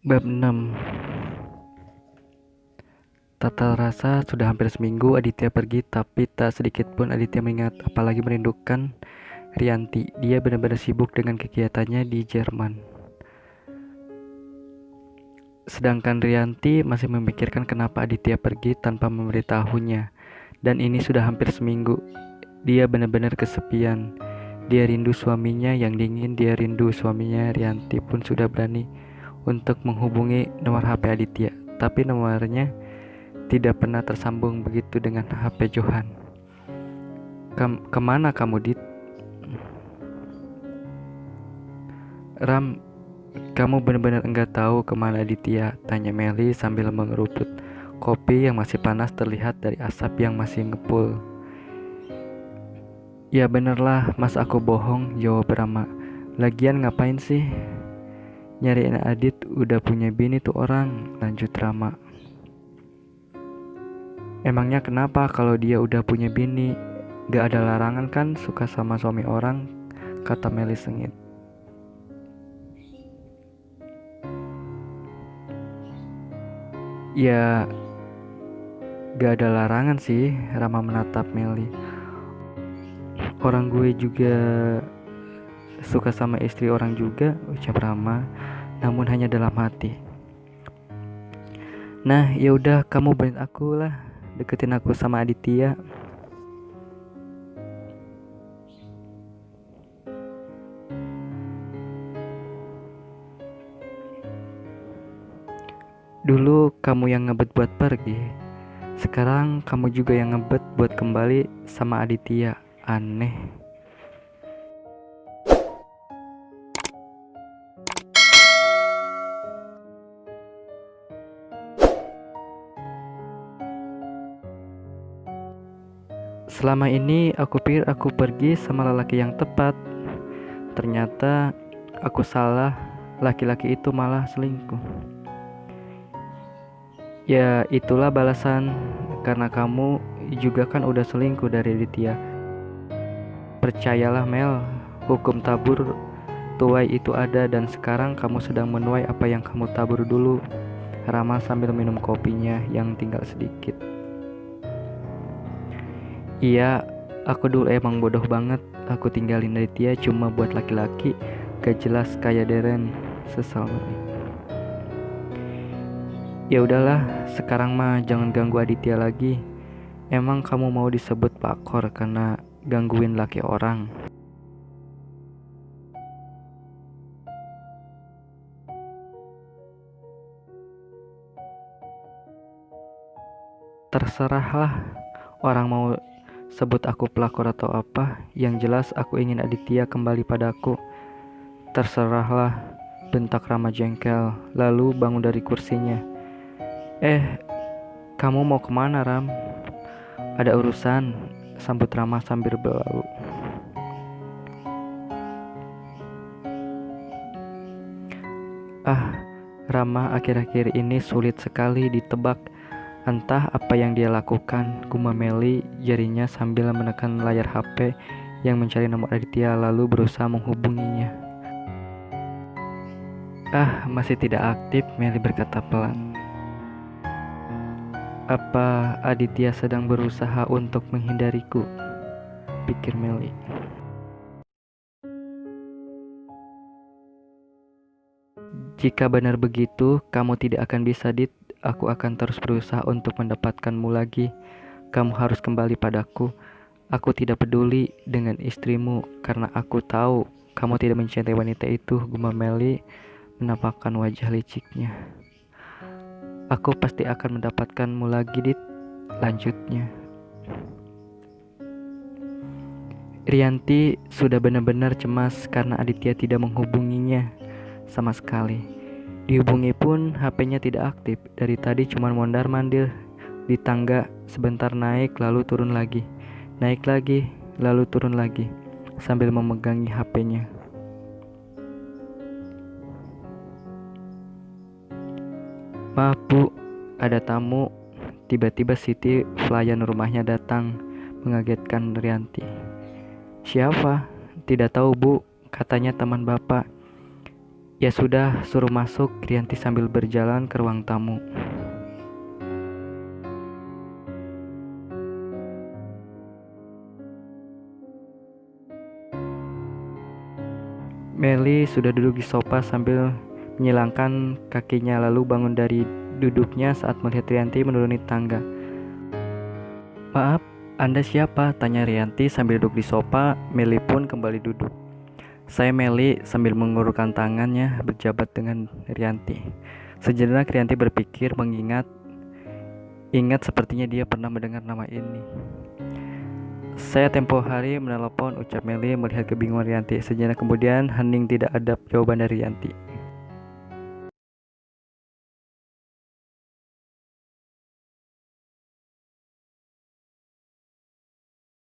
Bab 6. Tak terasa sudah hampir seminggu Aditya pergi, tapi tak sedikit pun Aditya mengingat apalagi merindukan Rianti. Dia benar-benar sibuk dengan kegiatannya di Jerman. Sedangkan Rianti masih memikirkan kenapa Aditya pergi tanpa memberitahunya. Dan ini sudah hampir seminggu. Dia benar-benar kesepian. Dia rindu suaminya yang dingin, dia rindu suaminya. Rianti pun sudah berani untuk menghubungi nomor HP Aditya, tapi nomornya tidak pernah tersambung, begitu dengan HP Johan. Kemana kamu, Dit? Ram, kamu benar-benar enggak tahu kemana Aditya? Tanya Meli sambil mengerutut kopi yang masih panas terlihat dari asap yang masih ngepul. Ya benerlah, mas aku bohong, jawab Rama. Lagian ngapain sih? Nyariin Adit, udah punya bini tuh orang, lanjut Rama. Emangnya kenapa kalau dia udah punya bini? Gak ada larangan kan suka sama suami orang, kata Meli sengit. Ya gak ada larangan sih, Rama menatap Meli. Orang gue juga suka sama istri orang juga, ucap Rama, namun hanya dalam hati. Nah ya udah, kamu bantuin aku lah, deketin aku sama Aditya. Dulu kamu yang ngebet buat pergi, sekarang kamu juga yang ngebet buat kembali sama Aditya. Aneh. Selama ini aku pikir aku pergi sama lelaki yang tepat. Ternyata aku salah, laki-laki itu malah selingkuh. Ya itulah balasan, karena kamu juga kan udah selingkuh dari Aditya. Percayalah Mel, hukum tabur tuai itu ada, dan sekarang kamu sedang menuai apa yang kamu tabur dulu. Rama sambil minum kopinya yang tinggal sedikit. Iya, aku dulu emang bodoh banget. Aku tinggalin Aditya cuma buat laki-laki gak jelas kayak Deren, sesal Meli. Ya udahlah, sekarang mah jangan ganggu Aditya lagi. Emang kamu mau disebut pelakor karena gangguin laki orang? Terserahlah, orang mau sebut aku pelakor atau apa. Yang jelas aku ingin Aditya kembali padaku. Terserahlah, bentak Rama jengkel, lalu bangun dari kursinya. Kamu mau kemana, Ram? Ada urusan, sambut Rama sambil berlalu. Rama akhir-akhir ini sulit sekali ditebak. Entah apa yang dia lakukan, gumam Meli jarinya sambil menekan layar HP yang mencari nomor Aditya lalu berusaha menghubunginya. Masih tidak aktif, Meli berkata pelan. Apa Aditya sedang berusaha untuk menghindariku? Pikir Meli. Jika benar begitu, kamu tidak akan bisa, Dit. Aku akan terus berusaha untuk mendapatkanmu lagi. Kamu harus kembali padaku. Aku tidak peduli dengan istrimu karena aku tahu kamu tidak mencintai wanita itu, gumam Meli menampakkan wajah liciknya. Aku pasti akan mendapatkanmu lagi, Dit, lanjutnya. Rianti sudah benar-benar cemas karena Aditya tidak menghubunginya sama sekali. Dihubungi pun HP-nya tidak aktif. Dari tadi cuma mondar-mandir di tangga, sebentar naik lalu turun lagi, naik lagi lalu turun lagi sambil memegangi HP-nya. Maaf Bu, ada tamu. Tiba-tiba Siti, pelayan rumahnya, datang mengagetkan Rianti. Siapa? Tidak tahu Bu, katanya teman Bapak. Ya sudah, suruh masuk, Rianti sambil berjalan ke ruang tamu. Meli sudah duduk di sofa sambil menyilangkan kakinya lalu bangun dari duduknya saat melihat Rianti menuruni tangga. "Maaf, Anda siapa?" tanya Rianti sambil duduk di sofa. Meli pun kembali duduk. "Saya Meli," sambil mengulurkan tangannya berjabat dengan Rianti. Sejenak Rianti berpikir ingat sepertinya dia pernah mendengar nama ini. "Saya tempo hari menelepon," ucap Meli melihat kebingungan Rianti. Sejenak kemudian hening tidak ada jawaban dari Rianti.